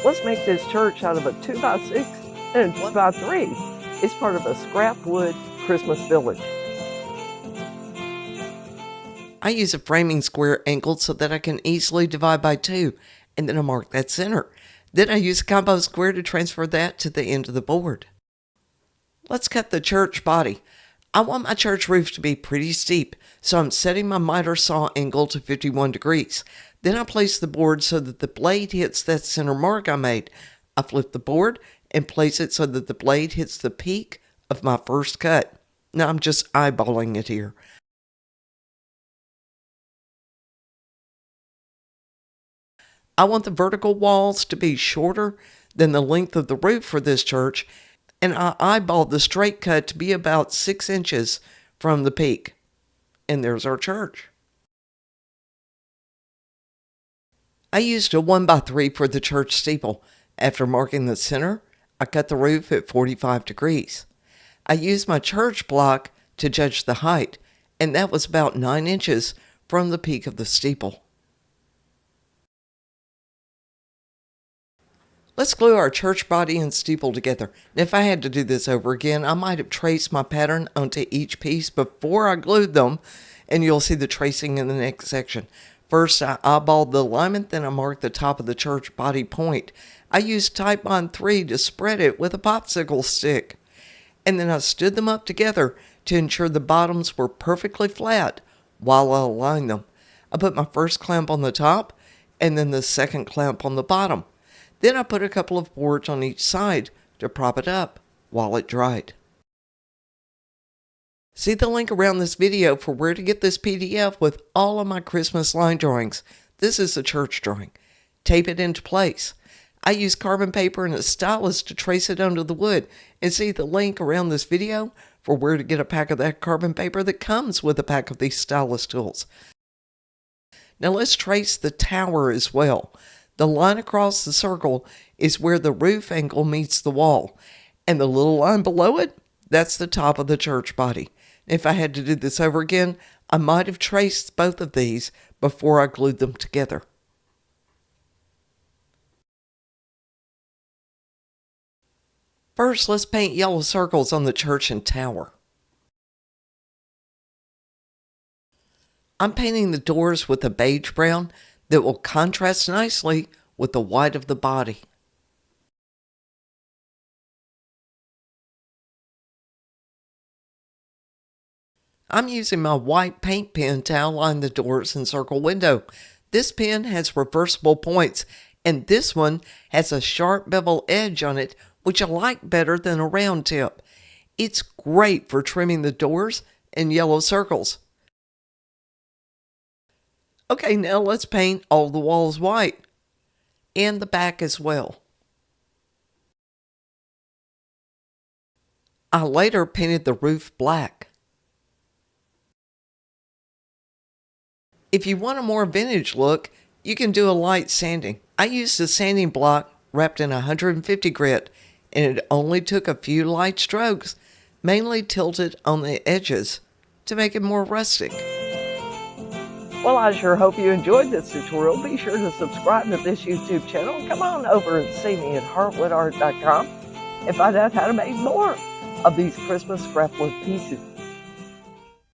Let's make this church out of a 2x6 and a 2x3. It's part of a scrap wood Christmas village. I use a framing square angled so that I can easily divide by 2, and then I mark that center. Then I use a combo square to transfer that to the end of the board. Let's cut the church body. I want my church roof to be pretty steep, so I'm setting my miter saw angle to 51 degrees. Then I place the board so that the blade hits that center mark I made. I flip the board and place it so that the blade hits the peak of my first cut. Now I'm just eyeballing it here. I want the vertical walls to be shorter than the length of the roof for this church, and I eyeballed the straight cut to be about 6 inches from the peak. And there's our church. I used a 1x3 for the church steeple. After marking the center, I cut the roof at 45 degrees. I used my church block to judge the height, and that was about 9 inches from the peak of the steeple. Let's glue our church body and steeple together. And if I had to do this over again, I might have traced my pattern onto each piece before I glued them, and you'll see the tracing in the next section. First, I eyeballed the alignment, then I marked the top of the church body point. I used Type Bond 3 to spread it with a popsicle stick. And then I stood them up together to ensure the bottoms were perfectly flat while I aligned them. I put my first clamp on the top and then the second clamp on the bottom. Then I put a couple of boards on each side to prop it up while it dried. See the link around this video for where to get this PDF with all of my Christmas line drawings. This is a church drawing. Tape it into place. I use carbon paper and a stylus to trace it onto the wood, and see the link around this video for where to get a pack of that carbon paper that comes with a pack of these stylus tools. Now let's trace the tower as well. The line across the circle is where the roof angle meets the wall, and the little line below it, that's the top of the church body. If I had to do this over again, I might have traced both of these before I glued them together. First, let's paint yellow circles on the church and tower. I'm painting the doors with a beige brown that will contrast nicely with the white of the body. I'm using my white paint pen to outline the doors and circle window. This pen has reversible points, and this one has a sharp bevel edge on it, which I like better than a round tip. It's great for trimming the doors and yellow circles. Okay, now let's paint all the walls white, and the back as well. I later painted the roof black. If you want a more vintage look, you can do a light sanding. I used a sanding block wrapped in 150 grit, and it only took a few light strokes, mainly tilted on the edges, to make it more rustic. Well, I sure hope you enjoyed this tutorial. Be sure to subscribe to this YouTube channel. Come on over and see me at heartwoodart.com and find out how to make more of these Christmas scrap wood pieces.